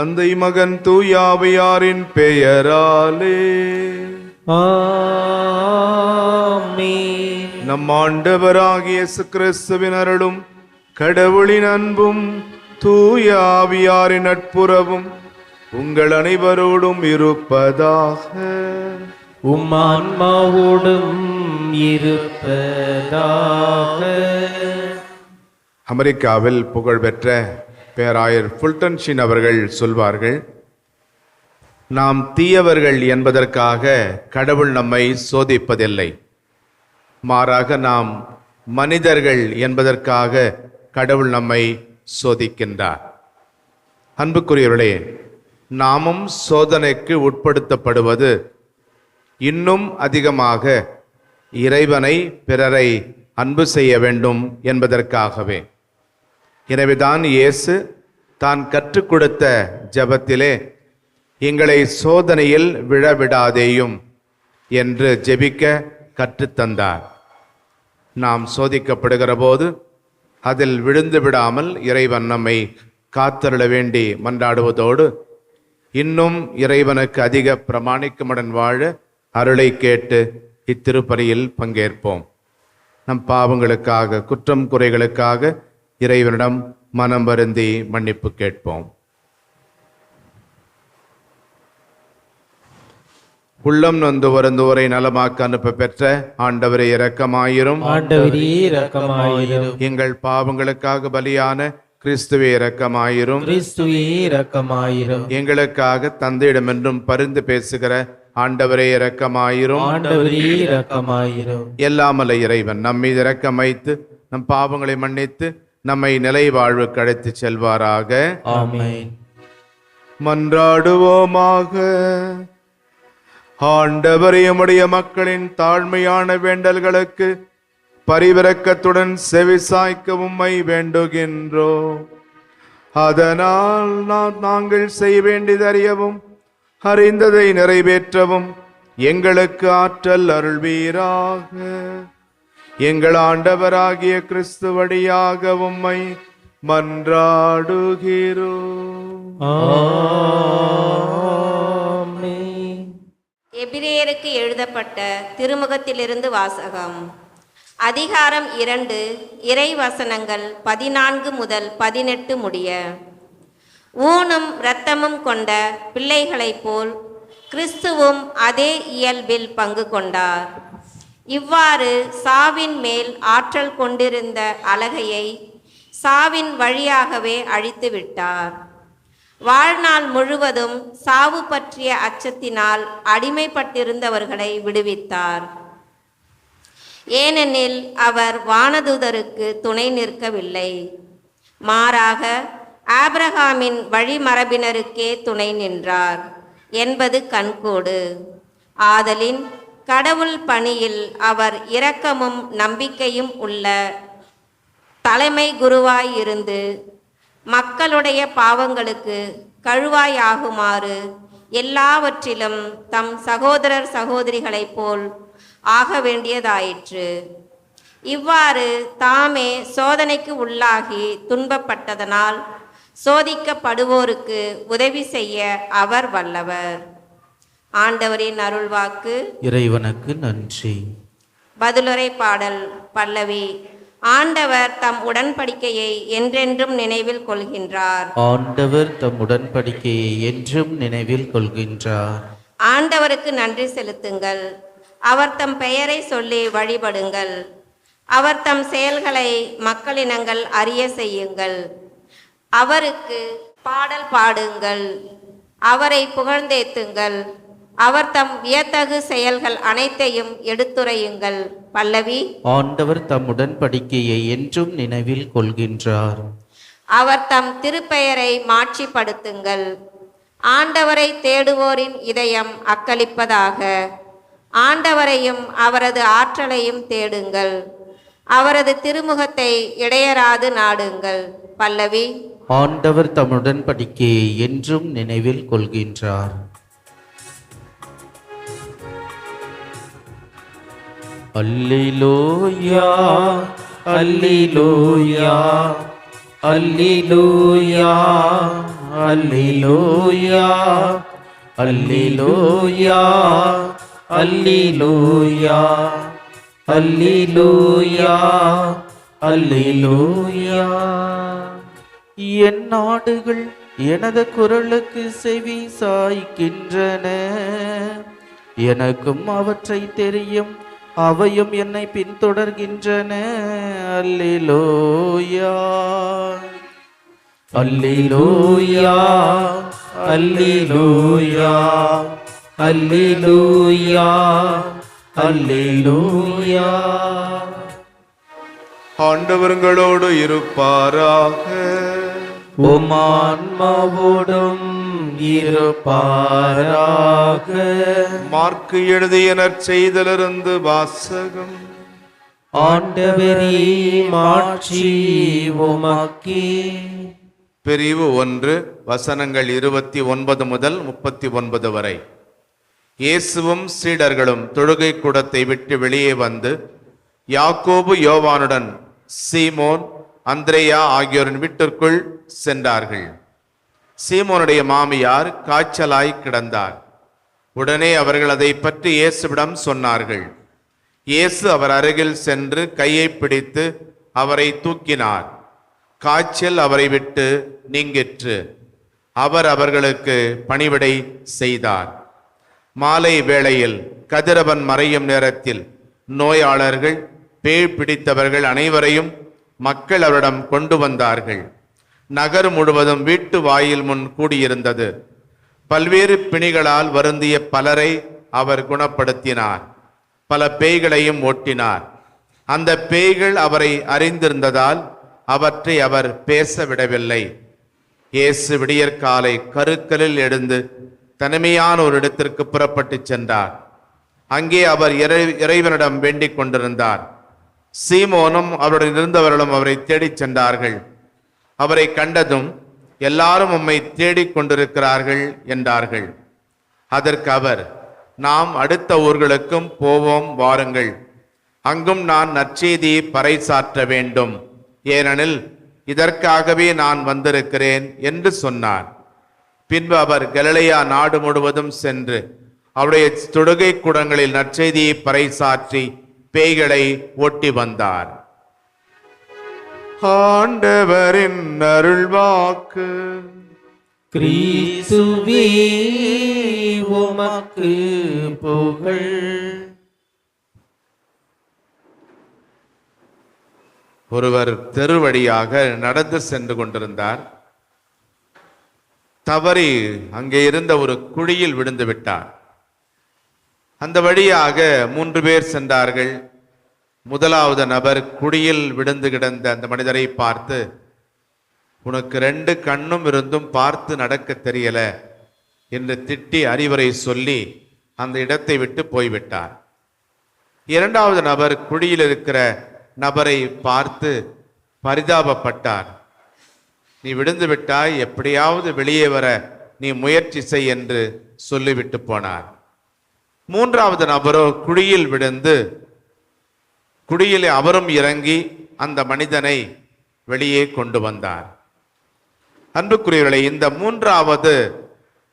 தந்தை மகன் தூயாவியாரின் பெயராலே ஆமென். நம் ஆண்டவராகிய இயேசு கிறிஸ்துவின் அருளும் கடவுளின் அன்பும் தூயாவியாரின் நட்புறவும் உங்கள் அனைவரோடும் இருப்பதாக. உம் ஆன்மாவோடும் இருப்பதாக. அமெரிக்காவில் புகழ்பெற்ற பேராயர் ஃபுல்டன் ஷீன் அவர்கள் சொல்வார்கள், நாம் தீயவர்கள் என்பதற்காக கடவுள் நம்மை சோதிப்பதில்லை, மாறாக நாம் மனிதர்கள் என்பதற்காக கடவுள் நம்மை சோதிக்கின்றார். அன்புக்குரியவர்களே, நாமும் சோதனைக்கு உட்படுத்தப்படுவது இன்னும் அதிகமாக இறைவனை பிறரை அன்பு செய்ய வேண்டும் என்பதற்காகவே. எனவேதான் இயேசு தான் கற்றுக் கொடுத்த ஜெபத்திலே எங்களை சோதனையில் விழவிடாதேயும் என்று ஜெபிக்க கற்றுத்தந்தார். நாம் சோதிக்கப்படுகிற போது அதில் விழுந்து விடாமல் இறைவன் நம்மை காத்தருள வேண்டி மன்றாடுவதோடு இன்னும் இறைவனுக்கு அதிக பிரமாணிக்கமுடன் வாழ அருளை கேட்டு இத்திருப்பலியில் பங்கேற்போம். நம் பாவங்களுக்காக, குற்றம் குறைகளுக்காக இறைவனிடம் மனம் வருந்தி மன்னிப்பு கேட்போம். உள்ளம் நொந்து வருந்தோரை நலமாக்க அனுப்ப பெற்ற ஆண்டவரே இரக்கமாயிரும். ஆண்டவரே இரக்கமாயிரும். எங்கள் பாவங்களுக்காக பலியான கிறிஸ்துவே இரக்கமாயிரும். கிறிஸ்துவே இரக்கமாயிரும். எங்களுக்காக தந்தையிடமென்றும் பரிந்து பேசுகிற ஆண்டவரே இரக்கமாயிரும். ஆண்டவரே இரக்கமாயிரும். எல்லாமல்ல இறைவன் நம்மீது இரக்கம் வைத்து நம் பாவங்களை மன்னித்து நம்மை நிலை வாழ்வுக்கு அழைத்து செல்வாராக. ஆமென். மன்றாடுவோமாக. ஆண்டவரே, உம்முடைய மக்களின் தாழ்மையான வேண்டல்களுக்கு பரிவிரக்கத்துடன் செவிசாய்க்க உம்மை வேண்டுகின்றோம். அதனால் நாங்கள் செய்ய வேண்டியது அறியவும் அறிந்ததை நிறைவேற்றவும் எங்களுக்கு ஆற்றல் அருள்வீராக. எங்கள் ஆண்டவராகிய கிறிஸ்து வழியாக உம்மை மன்றாடுகிறோம். ஆமென். எபிரேயருக்கு எழுதப்பட்ட திருமுகத்திலிருந்து வாசகம். அதிகாரம் 2, இறை வசனங்கள் 14 முதல் 18 முடிய. ஊனும் இரத்தமும் கொண்ட பிள்ளைகளைப் போல் கிறிஸ்துவும் அதே இயல்பில் பங்கு கொண்டார். இவ்வாறு சாவின் மேல் ஆற்றல் கொண்டிருந்த அலகையை சாவின் வழியாகவே அழித்து விட்டார். வாழ்நாள் முழுவதும் சாவு பற்றிய அச்சத்தினால் அடிமைப்பட்டிருந்தவர்களை விடுவித்தார். ஏனெனில் அவர் வானதூதருக்கு துணை நிற்கவில்லை, மாறாக ஆபிரகாமின் வழிமரபினருக்கே துணை நின்றார் என்பது கண்கூடு. ஆதலின் கடவுள் பணியில் அவர் இரக்கமும் நம்பிக்கையும் உள்ள தலைமை குருவாயிருந்து மக்களுடைய பாவங்களுக்கு கழுவாயாகுமாறு எல்லாவற்றிலும் தம் சகோதரர் சகோதரிகளைப் போல் ஆக வேண்டியதாயிற்று. இவ்வாறு தாமே சோதனைக்கு உள்ளாகி துன்பப்பட்டதனால் சோதிக்கப்படுவோருக்கு உதவி செய்ய அவர் வல்லவர். ஆண்டவரின் அருள்வாக்கு. இறைவனுக்கு நன்றி. பதிலுரை பாடல் பல்லவி. ஆண்டவர் தம் உடன்படிக்கையை என்றென்றும் நினைவில் கொள்கின்றார். ஆண்டவர் தம் உடன்படிக்கையை என்றும் நினைவில் கொள்கின்றார். ஆண்டவருக்கு நன்றி செலுத்துங்கள், அவர் தம் பெயரை சொல்லி வழிபடுங்கள், அவர் தம் செயல்களை மக்களினங்கள் அறிய செய்யுங்கள். அவருக்கு பாடல் பாடுங்கள், அவரை புகழ்ந்தேத்துங்கள், அவர் தம் வியத்தகு செயல்கள் அனைத்தையும் எடுத்துரையுங்கள். பல்லவி. ஆண்டவர் தம் உடன்படிக்கையை என்றும் நினைவில் கொள்கின்றார். அவர் தம் திருப்பெயரை மாட்சிப்படுத்துங்கள். ஆண்டவரை தேடுவோரின் இதயம் அக்களிப்பதாக. ஆண்டவரையும் அவரது ஆற்றலையும் தேடுங்கள், அவரது திருமுகத்தை இடையராது நாடுங்கள். பல்லவி. ஆண்டவர் தம் உடன்படிக்கையை என்றும் நினைவில் கொள்கின்றார். அல்லேலூயா அல்லேலூயா அல்லேலூயா அல்லேலூயா அல்லேலூயா அல்லேலூயா அல்லேலூயா அல்லேலூயா. என் நாடுகள் எனது குரலுக்கு செவி சாய்க்கின்றன, எனக்கும் அவற்றை தெரியும், அவையும் என்னை பின்தொடர்கின்றன. அல்லேலூயா அல்லேலூயா அல்லேலூயா அல்லேலூயா அல்லேலூயா. ஆண்டவர்களோடு இருப்பாராக. உம் ஆன்மாவோடும் இருப்பாராக. மார்க்கு எழுதிய நற்செய்தியிலிருந்து வாசகம். ஆண்டவரே மாட்சி உமக்கே. பிரிவு 1 வசனங்கள் 29 முதல் 39 வரை. இயேசுவும் சீடர்களும் தொழுகை கூடத்தை விட்டு வெளியே வந்து யாக்கோபு யோவானுடன் சீமோன் அந்திரேயா ஆகியோரின் வீட்டிற்குள் சென்றார்கள். சீமோனுடைய மாமியார் காய்ச்சலாய் கிடந்தார். உடனே அவர்கள் அதை பற்றி இயேசுவிடம் சொன்னார்கள். இயேசு அவர் அருகில் சென்று கையை பிடித்து அவரை தூக்கினார். காய்ச்சல் அவரை விட்டு நீங்கிற்று. அவர் அவர்களுக்கு பணிவிடை செய்தார். மாலை வேளையில் கதிரவன் மறையும் நேரத்தில் நோயாளர்கள், பேய் பிடித்தவர்கள் அனைவரையும் மக்கள் அவரிடம் கொண்டு வந்தார்கள். நகர் முழுவதும் வீட்டு வாயில் முன் கூடியிருந்தது. பல்வேறு பிணிகளால் வருந்திய பலரை அவர் குணப்படுத்தினார். பல பேய்களையும் ஓட்டினார். அந்த பேய்கள் அவரை அறிந்திருந்ததால் அவற்றை அவர் பேச விடவில்லை. இயேசு விடியற்காலை கருக்கலில் எழுந்து தனிமையான ஒரு இடத்திற்கு புறப்பட்டு சென்றார். அங்கே அவர் இறைவனிடம் வேண்டிக் கொண்டிருந்தார். சீமோனும் அவருடன் இருந்தவர்களும் அவரை தேடிச் சென்றார்கள். அவரை கண்டதும் எல்லாரும் உம்மை தேடிக் கொண்டிருக்கிறார்கள் என்றார்கள். அதற்கு அவர், நாம் அடுத்த ஊர்களுக்கும் போவோம், வாருங்கள், அங்கும் நான் நற்செய்தியை பறைசாற்ற வேண்டும், ஏனெனில் இதற்காகவே நான் வந்திருக்கிறேன் என்று சொன்னார். பின்பு அவர் கலிலேயா நாடு முழுவதும் சென்று அவருடைய தொழுகை கூடங்களில் நற்செய்தியை பறைசாற்றி பேய்களை ஓட்டி வந்தார். ஆண்டவரின் அருள்வாக்கு. கிறிஸ்துவே உமக்கு புகழ். ஒருவர் தெருவழியாக நடந்து சென்று கொண்டிருந்தார். தவறி அங்கே இருந்த ஒரு குழியில் விழுந்து விட்டார். அந்த வழியாக 3 பேர் சென்றார்கள். முதலாவது நபர் குழியில் விழுந்து கிடந்த அந்த மனிதரை பார்த்து, உனக்கு 2 கண்ணும் இருந்தும் பார்த்து நடக்க தெரியல என்று திட்டி அறிவுரை சொல்லி அந்த இடத்தை விட்டு போய்விட்டார். இரண்டாவது நபர் குழியில் இருக்கிற நபரை பார்த்து பரிதாபப்பட்டார். நீ விழுந்து விட்டாய், எப்படியாவது வெளியே வர நீ முயற்சி செய் என்று சொல்லிவிட்டு போனார். மூன்றாவது நபரோ குழியில் விழுந்து குழியிலே அவரும் இறங்கி அந்த மனிதனை வெளியே கொண்டு வந்தார். அன்புக்குரியவர்களே, இந்த மூன்றாவது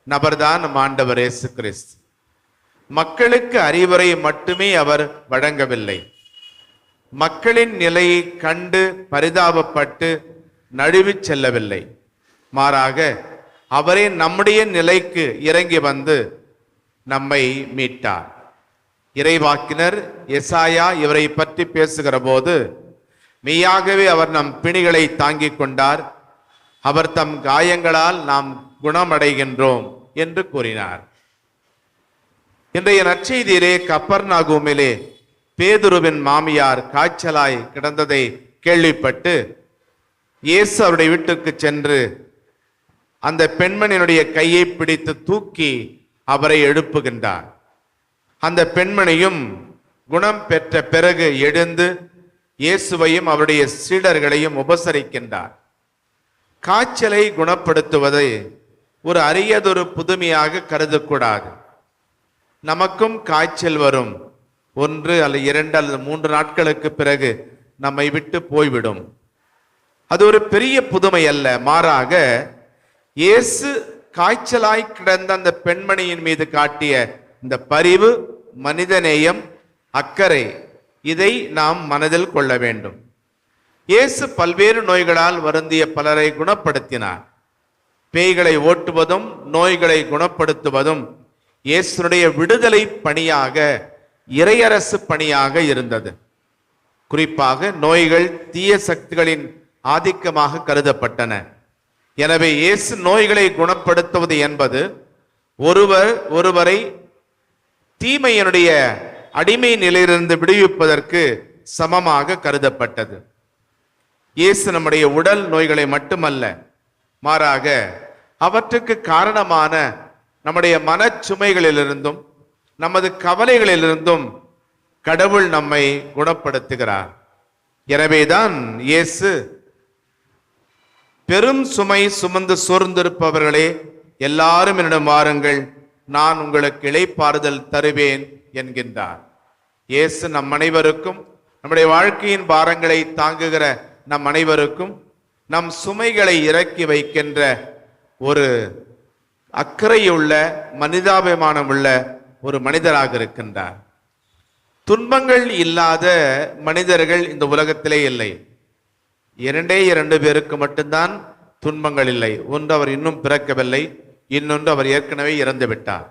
நபர்தான் ஆண்டவர் இயேசு கிறிஸ்து. மக்களுக்கு அறிவுரை மட்டுமே அவர் வழங்கவில்லை. மக்களின் நிலையை கண்டு பரிதாபப்பட்டு நழுவி செல்லவில்லை. மாறாக அவரே நம்முடைய நிலைக்கு இறங்கி வந்து நம்மை மீட்டார். இறைவாக்கினர் எசாயா இவரை பற்றி பேசுகிற போது, மெய்யாகவே அவர் நம் பிணிகளை தாங்கிக் கொண்டார், அவர் தம் காயங்களால் நாம் குணமடைகின்றோம் என்று கூறினார். இன்றைய நற்செய்தியிலே கப்பர்நாகூமிலே பேதுருவின் மாமியார் காய்ச்சலாய் கிடந்ததை கேள்விப்பட்டு இயேசு அவருடைய வீட்டுக்கு சென்று அந்த பெண்மணியினுடைய கையை பிடித்து தூக்கி அவரை எழுப்புகின்றார். அந்த பெண்மணியும் குணம் பெற்ற பிறகு எழுந்து இயேசுவையும் அவருடைய சீடர்களையும் உபசரிக்கின்றார். காய்ச்சலை குணப்படுத்துவதை ஒரு அரியதொரு புதுமையாக கருதக்கூடாது. நமக்கும் காய்ச்சல் வரும். 1 அல்லது 2 அல்லது 3 நாட்களுக்கு பிறகு நம்மை விட்டு போய்விடும். அது ஒரு பெரிய புதுமை அல்ல. மாறாக இயேசு காய்ச்சலாய் கிடந்த அந்த பெண்மணியின் மீது காட்டிய இந்த பரிவு, மனிதநேயம், அக்கறை, இதை நாம் மனதில் கொள்ள வேண்டும். இயேசு பல்வேறு நோய்களால் வருந்திய பலரை குணப்படுத்தினார். பேய்களை ஓட்டுவதும் நோய்களை குணப்படுத்துவதும் இயேசுனுடைய விடுதலை பணியாக, இறையரசு பணியாக இருந்தது. குறிப்பாக நோய்கள் தீய சக்திகளின் ஆதிக்கமாக கருதப்பட்டன. எனவே இயேசு நோய்களை குணப்படுத்துவது என்பது ஒருவரை தீமையினுடைய அடிமை நிலையிலிருந்து விடுவிப்பதற்கு சமமாக கருதப்பட்டது. இயேசு நம்முடைய உடல் நோய்களை மட்டுமல்ல, மாறாக அவற்றுக்கு காரணமான நம்முடைய மனச்சுமைகளிலிருந்தும் நமது கவலைகளிலிருந்தும் கடவுள் நம்மை குணப்படுத்துகிறார். எனவேதான் இயேசு பெரும் சுமை சுமந்து சோர்ந்திருப்பவர்களே எல்லாரும் என்னிடம் வாருங்கள், நான் உங்களுக்கு இளைப்பாறுதல் தருவேன் என்கின்றார். இயேசு நம் அனைவருக்கும், நம்முடைய வாழ்க்கையின் பாரங்களை தாங்குகிற நம் அனைவருக்கும் நம் சுமைகளை இறக்கி வைக்கின்ற ஒரு அக்கறையுள்ள, மனிதாபிமானம் உள்ள ஒரு மனிதராக இருக்கின்றார். துன்பங்கள் இல்லாத மனிதர்கள் இந்த உலகத்திலே இல்லை. இரண்டு பேருக்கு மட்டும்தான் துன்பங்கள் இல்லை. ஒன்று, அவர் இன்னும் பிறக்கவில்லை. இன்னொன்று, அவர் ஏற்கனவே இறந்து விட்டார்.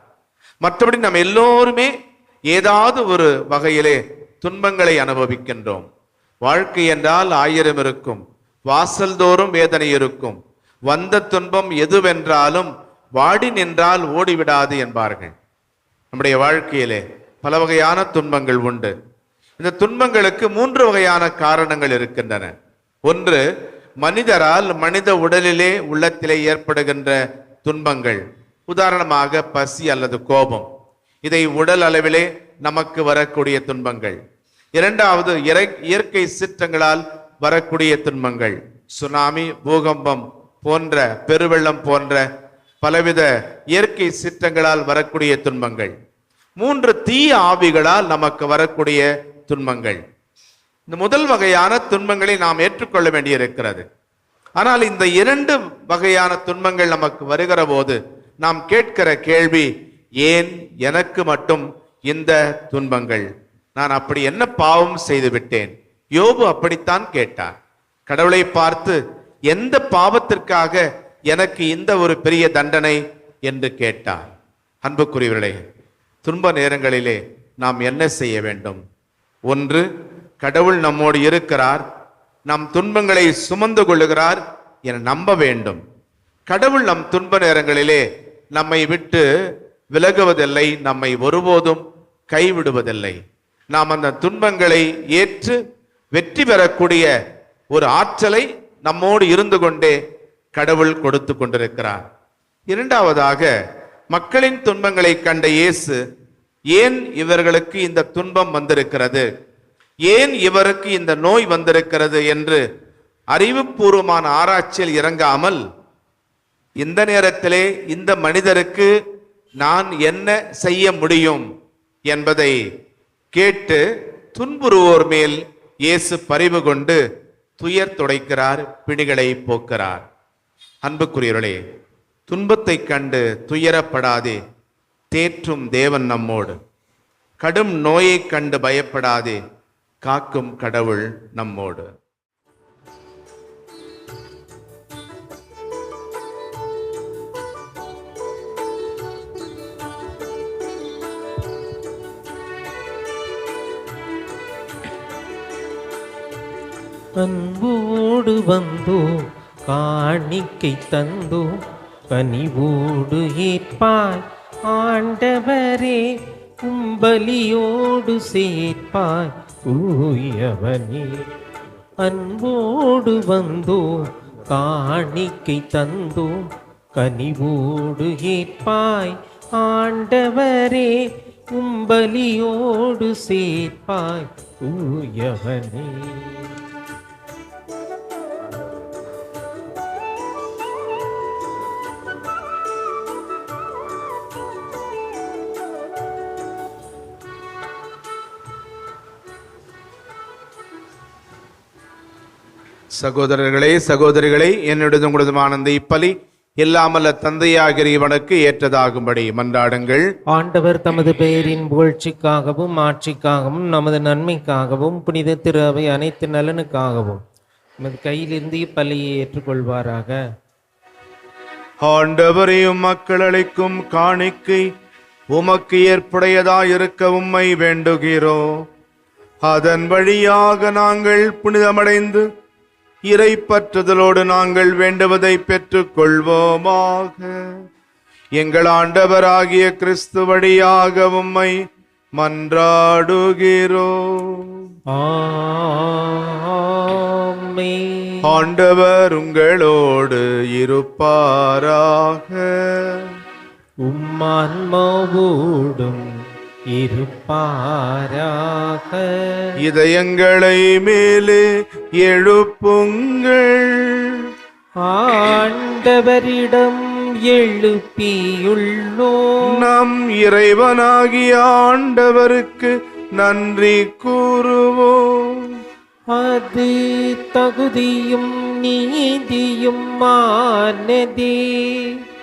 மற்றபடி நம்ம எல்லோருமே ஏதாவது ஒரு வகையிலே துன்பங்களை அனுபவிக்கின்றோம். வாழ்க்கை என்றால் 1000 இருக்கும், வாசல் தோறும் வேதனை இருக்கும். வந்த துன்பம் எதுவென்றாலும் வாடி நின்றால் ஓடிவிடாது என்பார்கள். நம்முடைய வாழ்க்கையிலே பல வகையான துன்பங்கள் உண்டு. இந்த துன்பங்களுக்கு 3 வகையான காரணங்கள் இருக்கின்றன. ஒன்று, மனிதரால் மனித உடலிலே உள்ளத்திலே ஏற்படுகின்ற துன்பங்கள். உதாரணமாக பசி அல்லது கோபம், இதை உடல் அளவிலே நமக்கு வரக்கூடிய துன்பங்கள். இரண்டாவது, இயற்கை சீற்றங்களால் வரக்கூடிய துன்பங்கள். சுனாமி, பூகம்பம் போன்ற, பெருவெள்ளம் போன்ற பலவித இயற்கை சீற்றங்களால் வரக்கூடிய துன்பங்கள். 3, தீய ஆவிகளால் நமக்கு வரக்கூடிய துன்பங்கள். இந்த முதல் வகையான துன்பங்களை நாம் ஏற்றுக்கொள்ள வேண்டியிருக்கிறது. ஆனால் இந்த 2 வகையான துன்பங்கள் நமக்கு வருகிற போது நாம் கேட்கிற கேள்வி, ஏன் எனக்கு மட்டும் இந்த துன்பங்கள்? நான் அப்படி என்ன பாவம் செய்து விட்டேன்? யோபு அப்படித்தான் கேட்டார். கடவுளை பார்த்து, எந்த பாவத்திற்காக எனக்கு இந்த ஒரு பெரிய தண்டனை என்று கேட்டார். அன்புக்குரியவர்களே, துன்ப நேரங்களிலே நாம் என்ன செய்ய வேண்டும்? ஒன்று, கடவுள் நம்மோடு இருக்கிறார், நம் துன்பங்களை சுமந்து கொள்ளுகிறார் என நம்ப வேண்டும். கடவுள் நம் துன்ப நேரங்களிலே நம்மை விட்டு விலகுவதில்லை, நம்மை ஒருபோதும் கைவிடுவதில்லை. நாம் அந்த துன்பங்களை ஏற்று வெற்றி பெறக்கூடிய ஒரு ஆற்றலை நம்மோடு இருந்து கொண்டே கடவுள் கொடுத்து கொண்டிருக்கிறார். இரண்டாவதாக, மக்களின் துன்பங்களை கண்ட இயேசு, ஏன் இவர்களுக்கு இந்த துன்பம் வந்திருக்கிறது, ஏன் இவருக்கு இந்த நோய் வந்திருக்கிறது என்று அறிவுபூர்வமான ஆராய்ச்சியில் இறங்காமல், இந்த நேரத்திலே இந்த மனிதருக்கு நான் என்ன செய்ய முடியும் என்பதை கேட்டு துன்புறுவோர் மேல் இயேசு பரிவு கொண்டு துயர் துடைக்கிறார், பிணிகளை போக்குறார். அன்புக்குரியவர்களே, துன்பத்தை கண்டு துயரப்படாதே, தேற்றும் தேவன் நம்மோடு. கடும் நோயை கண்டு பயப்படாதே, காக்கும் கடவுள் நம்மோடு. அன்போடு வந்தோ, காணிக்கை தந்தோ, கனிவோடு ஏற்பாய் ஆண்டவரே, கும்பலியோடு சேர்ப்பாய் தூயவனே. அன்போடு வந்தோ, காணிக்கை தந்தோ, கனிவோடு ஏற்பாய் ஆண்டவரே, கும்பலியோடு சேர்ப்பாய் தூயவனே. சகோதரர்களே, சகோதரிகளே, என்னுடைய உங்களது ஆனந்த இப்பலி எல்லாமல்ல தந்தையாகிற இவனுக்கு ஏற்றதாகும்படி மன்றாடுங்கள். ஆண்டவர் தமது பெயரின் புகழ்ச்சிக்காகவும் ஆட்சிக்காகவும் நமது நன்மைக்காகவும் புனித திரு அவை அனைத்து நலனுக்காகவும் நமது கையிலிருந்து இப்பலியை ஏற்றுக்கொள்வாராக. ஆண்டவரையும் மக்கள் அளிக்கும் காணிக்கை உமக்கு ஏற்புடையதாயிருக்க உம்மை வேண்டுகிறோம். அதன் வழியாக நாங்கள் புனிதமடைந்து இறை பற்றுதலோடு நாங்கள் வேண்டுவதை பெற்றுக் கொள்வோமாக. எங்கள் ஆண்டவராகிய கிறிஸ்து வழியாக உம்மை மன்றாடுகிறோம். ஆமென். ஆண்டவர் உங்களோடு இருப்பாராக. உம்மான்மாவோடும் இருப்பாராக. இதயங்களை மேலே எழுப்புங்கள். ஆண்டவரிடம் எழுப்பியுள்ளோம். நம் இறைவனாகிய ஆண்டவருக்கு நன்றி கூறுவோம். அது தகுதியும் நீதியும் ஆனதே.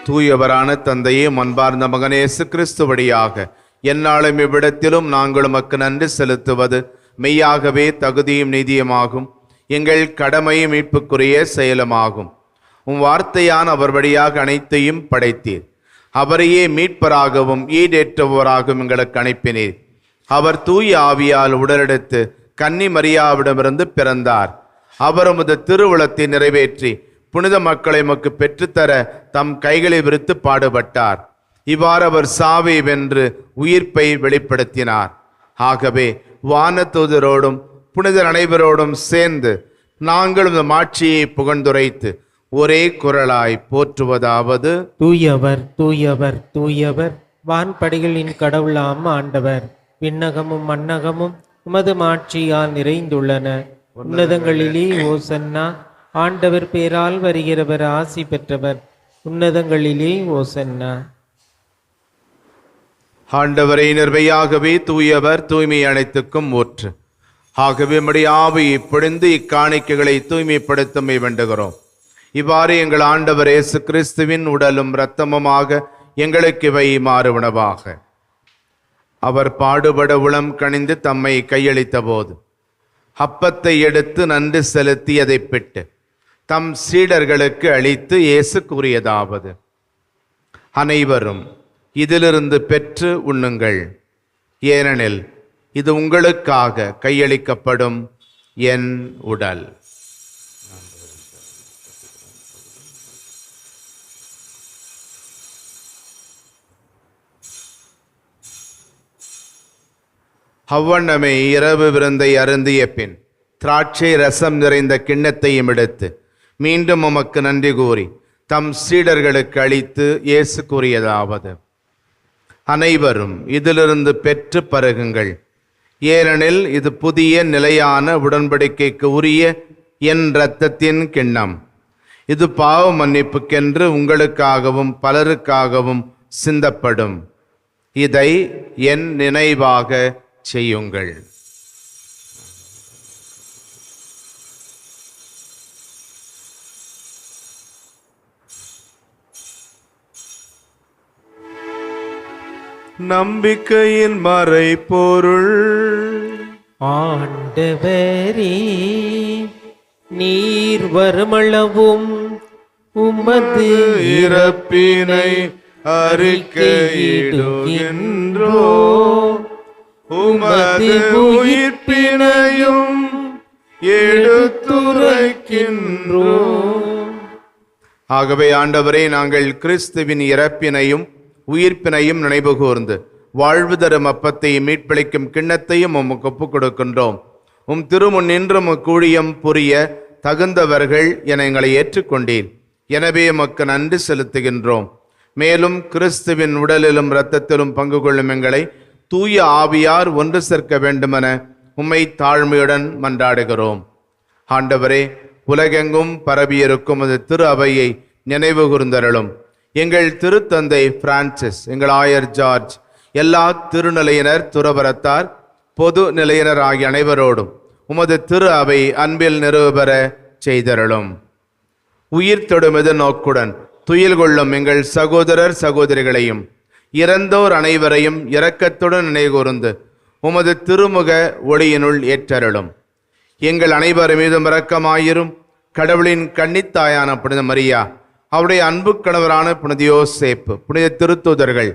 தூயவரான தந்தையே, அன்பார்ந்த மகனே இயேசு கிறிஸ்து வழியாக எந்நாளும் இவ்விடத்திலும் நாங்கள் உமக்கு நன்றி செலுத்துவது மெய்யாகவே தகுதியும் நீதியுமாகும். எங்கள் கடமை மீட்புக்குரிய செயலுமாகும். உம் வார்த்தையான அவர் வழியாக அனைத்தையும் படைத்தீர். அவரையே மீட்பராகவும் ஈடேற்றுபவராகவும் எங்களுக்கு அனுப்பினீர். அவர் தூய ஆவியால் உடலெடுத்து கன்னி மரியாவிடமிருந்து பிறந்தார். அவர் உமது திருவுளத்தை நிறைவேற்றி புனித மக்களை உமக்கு பெற்றுத்தர தம் கைகளை விரித்து பாடுபட்டார். இவ்வாறு அவர் சாவை வென்று உயிர்ப்பை வெளிப்படுத்தினார். ஆகவே வானதூதரோடும் புனிதர் அனைவரோடும் சேர்ந்து நாங்கள் இந்த மாட்சியை புகழ்ந்துரைத்து ஒரே குரலாய் போற்றுவதாவது: தூயவர் தூயவர் தூயவர், வான்படைகளின் கடவுளாம் ஆண்டவர். விண்ணகமும் மண்ணகமும் உமது மாட்சியால் நிறைந்துள்ளன. உன்னதங்களிலே ஓசன்னா. ஆண்டவர் பேரால் வருகிறவர் ஆசி பெற்றவர். உன்னதங்களிலே ஓசன்னா. ஆண்டவரை நிர்வையாகவே தூயவர், தூய்மை அனைத்துக்கும் ஊற்று. ஆகவே நம்முடைய ஆவியை பொழிந்து இக்காணிக்கைகளை தூய்மைப்படுத்தமை வேண்டுகிறோம். இவ்வாறு எங்கள் ஆண்டவர் இயேசு கிறிஸ்துவின் உடலும் இரத்தமுமாக எங்களுக்கு இவை மாறு உணவாக. அவர் பாடுபட உளம் கனிந்து தம்மை கையளித்த போது அப்பத்தை எடுத்து நன்றி செலுத்தி அதை பிட்டு தம் சீடர்களுக்கு அளித்து இயேசு கூறியதாவது: அனைவரும் இதிலிருந்து பெற்று உண்ணுங்கள். ஏனெனில் இது உங்களுக்காக கையளிக்கப்படும் என் உடல். அவ்வண்ணமே இரவு விருந்தை அருந்திய பின் திராட்சை ரசம் நிறைந்த கிண்ணத்தையும் எடுத்து மீண்டும் உமக்கு நன்றி கூறி தம் சீடர்களுக்கு அளித்து இயேசு கூறியதாவது: அனைவரும் இதிலிருந்து பெற்று பருகுங்கள். ஏனெனில் இது புதிய நிலையான உடன்படிக்கைக்கு உரிய என் இரத்தத்தின் கிண்ணம். இது பாவ மன்னிப்புக்கென்று உங்களுக்காகவும் பலருக்காகவும் சிந்தப்படும். இதை என் நினைவாக செய்யுங்கள். நம்பிக்கையின் மறைபொருள். ஆண்டவரே, நீர் வருமளவும் உமது இறப்பினை அறிக்கையிடுகின்றோ, உமது உயிர்ப்பினையும் எடுத்துரைக்கின்றோ. ஆகவே ஆண்டவரே, நாங்கள் கிறிஸ்துவின் இறப்பினையும் உயிர்ப்பினையும் நினைவு கூர்ந்து வாழ்வு தரும் அப்பத்தை மீட்பளிக்கும் கிண்ணத்தையும் உமக்கு ஒப்புக் கொடுக்கின்றோம். உம் திருமுன் நின்றும் கூழியம் புரிய தகுந்தவர்கள் என எங்களை ஏற்றுக்கொண்டீர். எனவே உமக்கு நன்றி செலுத்துகின்றோம். மேலும் கிறிஸ்துவின் உடலிலும் இரத்தத்திலும் பங்கு கொள்ளும் எங்களை தூய ஆவியார் ஒன்று சேர்க்க வேண்டுமென உம்மை தாழ்மையுடன் மன்றாடுகிறோம். ஆண்டவரே, உலகெங்கும் பரவியிருக்கும் அது திரு அவையை நினைவு கூர்ந்தருளும். எங்கள் திருத்தந்தை பிரான்சிஸ், எங்கள் ஆயர் ஜார்ஜ், எல்லா திருநிலையினர், துறவரத்தார், பொது நிலையினர் ஆகிய அனைவரோடும் உமது திரு அவை அன்பில் நிறைவு பெற செய்தருளும். உயிர் தொடும் எதிர்நோக்குடன் துயில் கொள்ளும் எங்கள் சகோதரர் சகோதரிகளையும் இறந்தோர் அனைவரையும் இரக்கத்துடன் நினைகூர்ந்து உமது திருமுக ஒளியினுள் ஏற்றருளும். எங்கள் அனைவர் மீதும் இரக்கமாயிரும். கடவுளின் கன்னித்தாயான புனித மரியா, அவருடைய அன்பு கணவரான புனித யோசேப்பு, புனித திருத்தூதர்கள்,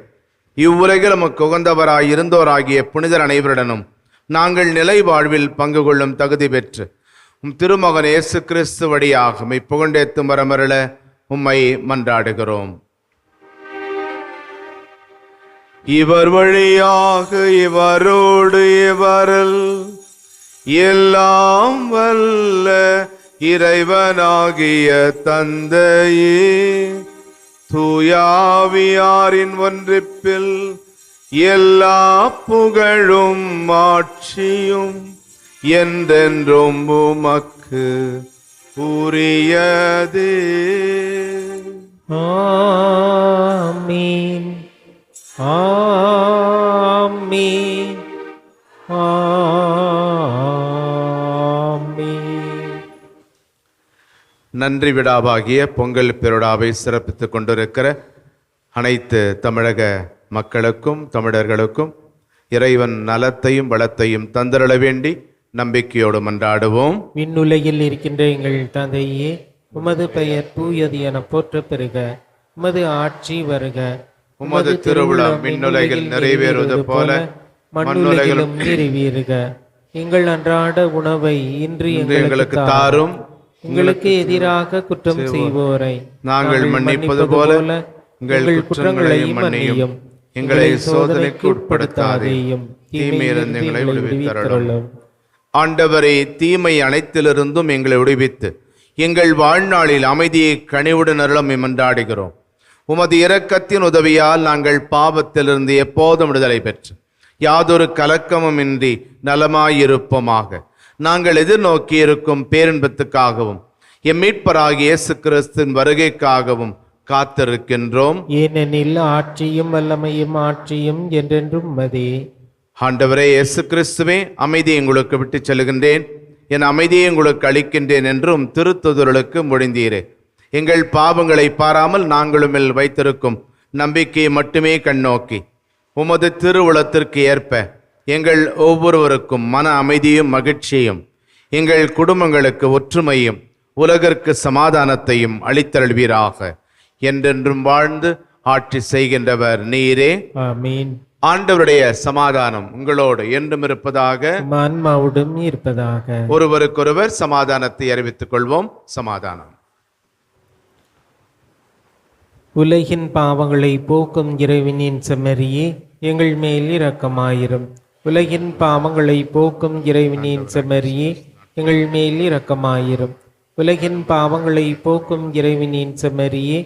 இவ்வுலகில் நமக்கு உகந்தவராயிருந்தோராகிய புனிதர் அனைவருடனும் நாங்கள் நிலை வாழ்வில் பங்கு கொள்ளும் தகுதி பெற்று திருமகன் இயேசு கிறிஸ்து வழியாக உம்மை புகழ்ந்தேத்தும் வரமருள உம்மை மன்றாடுகிறோம். இவர் வழியாக இவரோடு இவரில் எல்லாம் வல்ல இறைவனாகிய தந்தையே, தூயாவியாரின் ஒன்றிப்பில் எல்லா புகழும் ஆட்சியும் என்றென்றும் உமக்கு உரியதே. ஆமீன் ஆமீன் ஆமீன். நன்றி விழாவாகிய பொங்கல் பெருடாவை சிறப்பித்துக் கொண்டிருக்கிற அனைத்து தமிழக மக்களுக்கும் தமிழர்களுக்கும் இறைவன் நலத்தையும் வளத்தையும் தந்தருள வேண்டி நம்பிக்கையோடு மன்றாடுவோம். விண்ணுலகில் இருக்கின்ற எங்கள் தந்தையே, உமது பெயர் தூயது என போற்ற பெறுக. உமது ஆட்சி வருக. உமது திருவுளம் விண்ணுலகில் நிறைவேறுவது போல மண்ணுலகிலும் நிறைவேறுக. எங்கள் அன்றாட உணவை இன்று எங்களுக்கு தாரும். எங்களுக்கு எதிராக குற்றம் செய்வோரை நாங்கள் மன்னிப்பது போல எங்கள் குற்றங்களையும் மன்னியும். எங்களை சோதனைக்கு உட்படுத்தாதேயும், தீமையிலிருந்து எங்களை விடுவித்தருளும். ஆண்டவரே, தீமை அனைத்திலிருந்தும் எங்களை விடுவித்து எங்கள் வாழ்நாளில் அமைதியை கனிவுடன் அருளம் மன்றாடுகிறோம். உமது இரக்கத்தின் உதவியால் நாங்கள் பாவத்திலிருந்து எப்போதும் விடுதலை பெற்று யாதொரு கலக்கமும் இன்றி நலமாயிருப்போமாக. நாங்கள் எதிர்நோக்கி இருக்கும் பேரின்பத்துக்காகவும் எம் மீட்பராகிய இயேசு கிறிஸ்துவின் வருகைக்காகவும் காத்திருக்கின்றோம். ஏனெனில் ஆட்சியும் வல்லமையும் ஆட்சியும் என்றென்றும் உமதே. ஆண்டவரே இயேசு கிறிஸ்துவே, அமைதியை உங்களுக்கு விட்டு செல்கின்றேன், என் அமைதியை உங்களுக்கு அளிக்கின்றேன் என்றும் திருத்துதர்களுக்கு மொழிந்தீரே. எங்கள் பாவங்களை பாராமல் நாங்களும் வைத்திருக்கும் நம்பிக்கையை மட்டுமே கண்ணோக்கி உமது திருவுளத்திற்கு ஏற்ப எங்கள் ஒவ்வொருவருக்கும் மன அமைதியும் மகிழ்ச்சியும், எங்கள் குடும்பங்களுக்கு ஒற்றுமையும் உலகிற்கு சமாதானத்தையும் அளித்தருள்வீராக. என்றென்றும் வாழ்ந்து ஆட்சி செய்கின்றவர் நீரே. ஆமீன். ஆண்டவருடைய சமாதானம் உங்களோடு என்றும் இருப்பதாக, ஆன்மாவுடன் இருப்பதாக. ஒருவருக்கொருவர் சமாதானத்தை அறிவித்துக் கொள்வோம். சமாதானம். உலகின் பாவங்களை போக்கும் இறைவனின் செம்மறியே, எங்கள் மேல் இரக்கமாயிரும். உலகின் பாவங்களை போக்கும் இறைவனின் செம்மறியே, எங்கள் மேல் இரக்கமாயிரும். உலகின் பாவங்களை போக்கும் இறைவனின் செம்மறியே,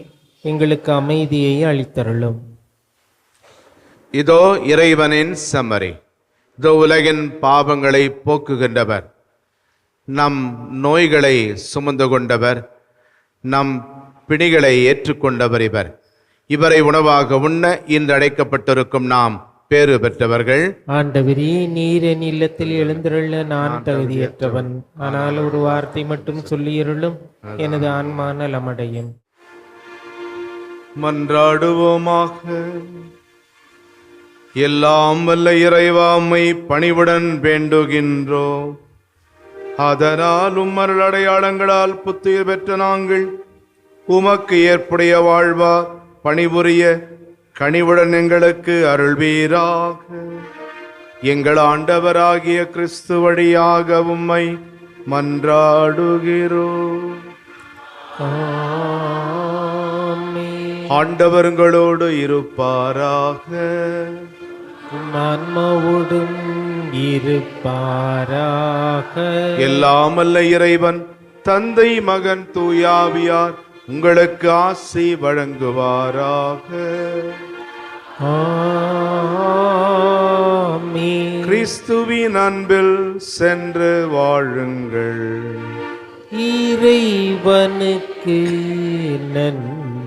எங்களுக்கு அமைதியை அளித்தருளும். இதோ இறைவனின் செம்மறி, இதோ உலகின் பாவங்களை போக்குகின்றவர், நம் நோய்களை சுமந்து கொண்டவர், நம் பிணிகளை ஏற்றுக்கொண்டவர் இவர். இவரை உணவாக உண்ண இன்று அழைக்கப்பட்டிருக்கும் நாம் பேறு பெற்றவர்கள். ஆண்டவரே, நீர் என் இல்லத்தில் எழுந்திருள்ள நான் தகுதியற்றவன். ஆனால் ஒரு வார்த்தை மட்டும் சொல்லியருளும், எனது ஆன்மா நலமடையும். மன்றாடுவோமாக. எல்லாம் வல்ல இறைவா, உம்மை பணிவுடன் வேண்டுகின்றோம். அதனால் உம்மருள் அடையாளங்களால் புத்துயிர் பெற்ற நாங்கள் உமக்கு ஏற்புடைய வாழ்வா பணிபுரிய கனிவுடன் எங்களுக்கு அருள்வீராக. எங்கள் ஆண்டவராகிய கிறிஸ்து வழியாக உம்மை மன்றாடுகிறோம். ஆண்டவர்களோடு இருப்பாராக. ஆன்மாவோடும் இருப்பாராக. எல்லாம் வல்ல இறைவன் தந்தை மகன் தூயாவியார் உங்களுக்கு ஆசி வழங்குவாராக. ஆமென். கிறிஸ்துவின் அன்பில் சென்று வாழுங்கள். இறைவனுக்கு நன்றி.